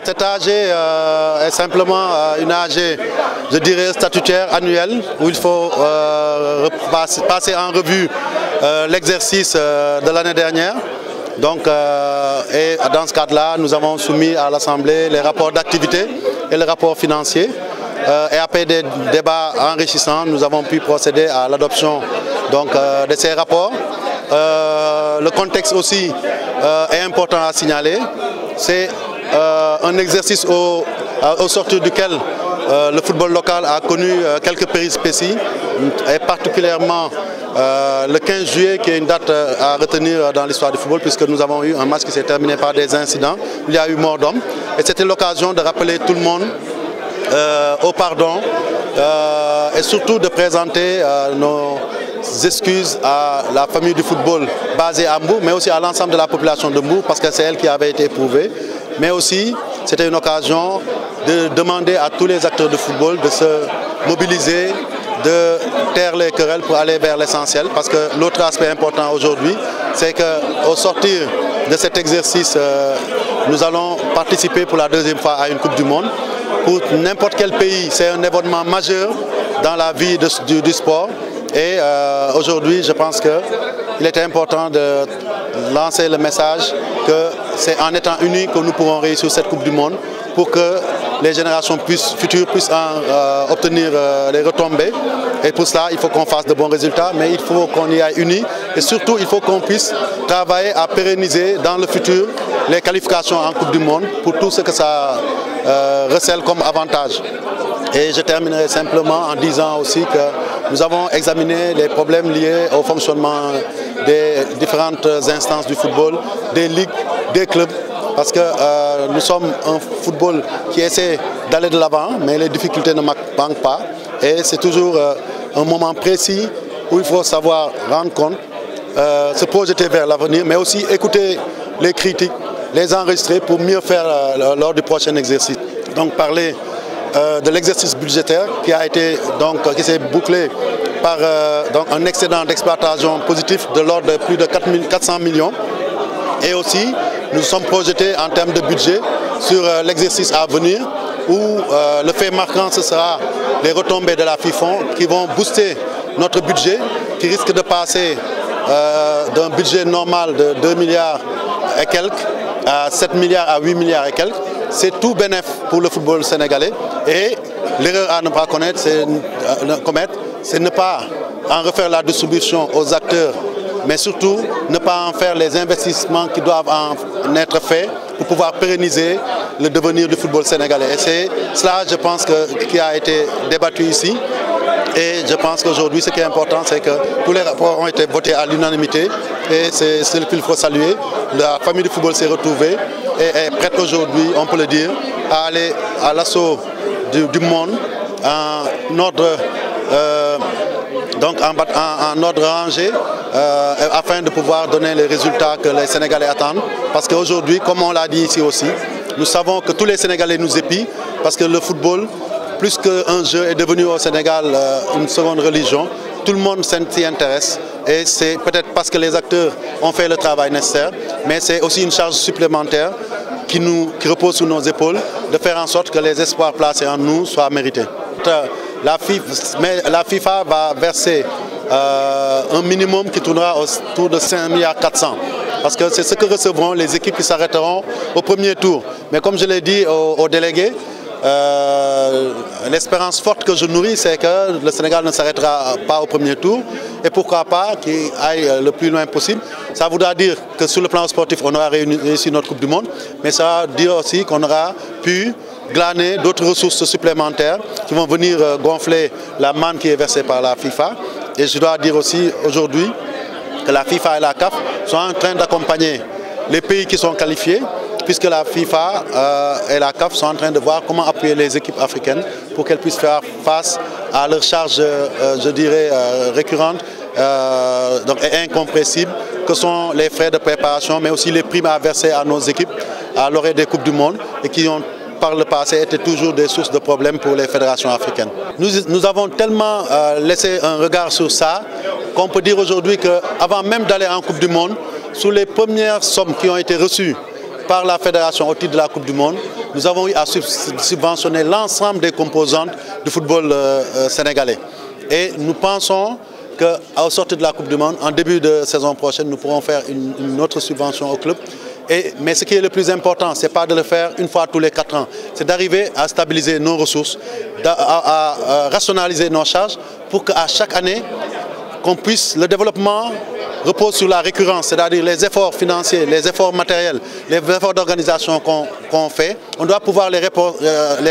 Cette AG est simplement une AG, je dirais, statutaire annuelle où il faut passer en revue l'exercice de l'année dernière. Donc, et dans ce cadre-là, nous avons soumis à l'Assemblée les rapports d'activité et les rapports financiers. Et après des débats enrichissants, nous avons pu procéder à l'adoption de ces rapports. Le contexte aussi est important à signaler. C'est un exercice au sortir duquel le football local a connu quelques péripéties, et particulièrement le 15 juillet qui est une date à retenir dans l'histoire du football, puisque nous avons eu un match qui s'est terminé par des incidents. Il y a eu mort d'homme et c'était l'occasion de rappeler tout le monde au pardon et surtout de présenter nos excuses à la famille du football basée à Mbour, mais aussi à l'ensemble de la population de Mbour, parce que c'est elle qui avait été éprouvée. Mais aussi, c'était une occasion de demander à tous les acteurs de football de se mobiliser, de taire les querelles pour aller vers l'essentiel. Parce que l'autre aspect important aujourd'hui, c'est qu'au sortir de cet exercice, nous allons participer pour la deuxième fois à une Coupe du Monde. Pour n'importe quel pays, c'est un événement majeur dans la vie du sport. Et aujourd'hui, je pense qu'il était important de lancer le message que c'est en étant unis que nous pourrons réussir cette Coupe du Monde pour que les générations futures puissent obtenir les retombées. Et pour cela, il faut qu'on fasse de bons résultats, mais il faut qu'on y aille unis. Et surtout, il faut qu'on puisse travailler à pérenniser dans le futur les qualifications en Coupe du Monde pour tout ce que ça recèle comme avantage. Et je terminerai simplement en disant aussi que nous avons examiné les problèmes liés au fonctionnement des différentes instances du football, des ligues, des clubs, parce que nous sommes un football qui essaie d'aller de l'avant, mais les difficultés ne manquent pas. Et c'est toujours un moment précis où il faut savoir rendre compte, se projeter vers l'avenir, mais aussi écouter les critiques, les enregistrer pour mieux faire lors du prochain exercice. Donc parler de l'exercice budgétaire qui s'est bouclé par un excédent d'exploitation positif de l'ordre de plus de 400 millions. Et aussi, nous sommes projetés en termes de budget sur l'exercice à venir où le fait marquant, ce sera les retombées de la FIFA qui vont booster notre budget, qui risque de passer d'un budget normal de 2 milliards et quelques à 7 milliards à 8 milliards et quelques. C'est tout bénéf pour le football sénégalais. Et l'erreur à ne pas commettre, c'est ne pas en refaire la distribution aux acteurs, mais surtout ne pas en faire les investissements qui doivent en être faits pour pouvoir pérenniser le devenir du football sénégalais. Et c'est cela, je pense, qui a été débattu ici. Et je pense qu'aujourd'hui, ce qui est important, c'est que tous les rapports ont été votés à l'unanimité. Et c'est ce qu'il faut saluer. La famille du football s'est retrouvée et est prête aujourd'hui, on peut le dire, à aller à l'assaut du monde en ordre, en ordre rangé, afin de pouvoir donner les résultats que les Sénégalais attendent. Parce qu'aujourd'hui, comme on l'a dit ici aussi, nous savons que tous les Sénégalais nous épient parce que le football, plus qu'un jeu, est devenu au Sénégal une seconde religion. Tout le monde s'y intéresse et c'est peut-être parce que les acteurs ont fait le travail nécessaire, mais c'est aussi une charge supplémentaire qui repose sur nos épaules de faire en sorte que les espoirs placés en nous soient mérités. La FIFA va verser un minimum qui tournera autour de 5,4 milliards, parce que c'est ce que recevront les équipes qui s'arrêteront au premier tour. Mais comme je l'ai dit aux délégués, l'espérance forte que je nourris, c'est que le Sénégal ne s'arrêtera pas au premier tour et pourquoi pas qu'il aille le plus loin possible. Ça voudra dire que sur le plan sportif, on aura réussi notre Coupe du Monde, mais ça veut dire aussi qu'on aura pu glaner d'autres ressources supplémentaires qui vont venir gonfler la manne qui est versée par la FIFA. Et je dois dire aussi aujourd'hui que la FIFA et la CAF sont en train d'accompagner les pays qui sont qualifiés, puisque la FIFA et la CAF sont en train de voir comment appuyer les équipes africaines pour qu'elles puissent faire face à leurs charges, je dirais, récurrentes et incompressibles, que sont les frais de préparation, mais aussi les primes à verser à nos équipes à l'orée des Coupes du Monde et qui ont par le passé étaient toujours des sources de problèmes pour les fédérations africaines. Nous avons tellement laissé un regard sur ça qu'on peut dire aujourd'hui qu'avant même d'aller en Coupe du Monde, sous les premières sommes qui ont été reçues par la fédération au titre de la Coupe du Monde, nous avons eu à subventionner l'ensemble des composantes du football sénégalais. Et nous pensons qu'au sortir de la Coupe du Monde, en début de saison prochaine, nous pourrons faire une autre subvention au club. Mais ce qui est le plus important, ce n'est pas de le faire une fois tous les 4 ans, c'est d'arriver à stabiliser nos ressources, à rationaliser nos charges pour qu'à chaque année, qu'on puisse, le développement repose sur la récurrence, c'est-à-dire les efforts financiers, les efforts matériels, les efforts d'organisation qu'on fait. On doit pouvoir les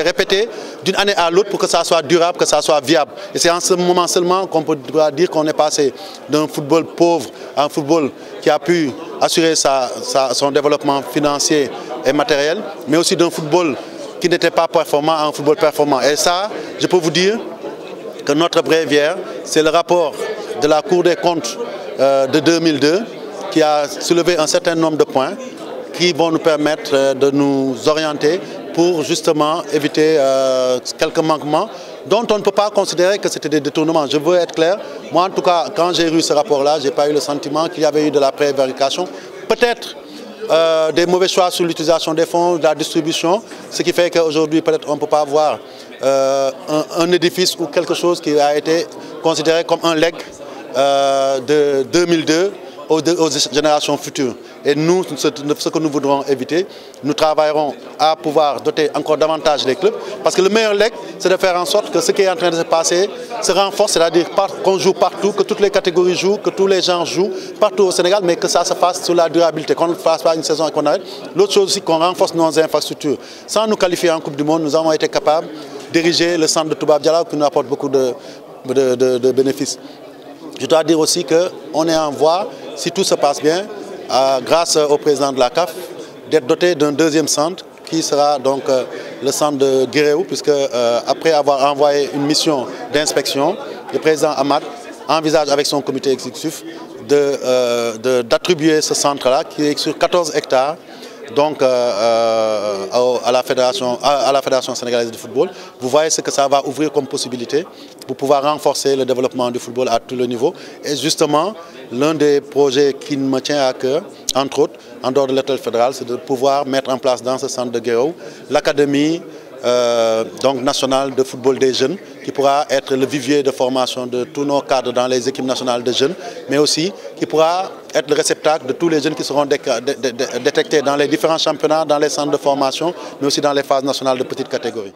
répéter d'une année à l'autre pour que ça soit durable, que ça soit viable. Et c'est en ce moment seulement qu'on peut dire qu'on est passé d'un football pauvre à un football qui a pu assurer son développement financier et matériel, mais aussi d'un football qui n'était pas performant à un football performant. Et ça, je peux vous dire que notre bréviaire, c'est le rapport de la Cour des comptes de 2002 qui a soulevé un certain nombre de points qui vont nous permettre de nous orienter pour justement éviter quelques manquements dont on ne peut pas considérer que c'était des détournements. Je veux être clair, moi en tout cas, quand j'ai lu ce rapport-là, je n'ai pas eu le sentiment qu'il y avait eu de la prévarication. Peut-être des mauvais choix sur l'utilisation des fonds, de la distribution, ce qui fait qu'aujourd'hui peut-être on ne peut pas avoir un édifice ou quelque chose qui a été considéré comme un legs de 2002 aux générations futures. Et nous, ce que nous voudrons éviter, nous travaillerons à pouvoir doter encore davantage les clubs, parce que le meilleur legs, c'est de faire en sorte que ce qui est en train de se passer se renforce, c'est-à-dire qu'on joue partout, que toutes les catégories jouent, que tous les gens jouent partout au Sénégal, mais que ça se fasse sur la durabilité, qu'on ne fasse pas une saison et qu'on arrête. L'autre chose aussi, qu'on renforce nos infrastructures. Sans nous qualifier en Coupe du Monde, nous avons été capables d'ériger le centre de Toubab Dialaw qui nous apporte beaucoup de bénéfices. Je dois dire aussi qu'on est en voie, si tout se passe bien, grâce au président de la CAF, d'être doté d'un deuxième centre qui sera donc le centre de Guéréo, puisque après avoir envoyé une mission d'inspection, le président Ahmad envisage avec son comité exécutif d'attribuer ce centre-là, qui est sur 14 hectares, donc à la Fédération sénégalaise de football. Vous voyez ce que ça va ouvrir comme possibilité pour pouvoir renforcer le développement du football à tous les niveaux. Et justement, l'un des projets qui me tient à cœur, entre autres, en dehors de l'hôtel fédéral, c'est de pouvoir mettre en place dans ce centre de Guéréo l'académie nationale de football des jeunes, qui pourra être le vivier de formation de tous nos cadres dans les équipes nationales de jeunes, mais aussi qui pourra être le réceptacle de tous les jeunes qui seront détectés dans les différents championnats, dans les centres de formation, mais aussi dans les phases nationales de petite catégorie.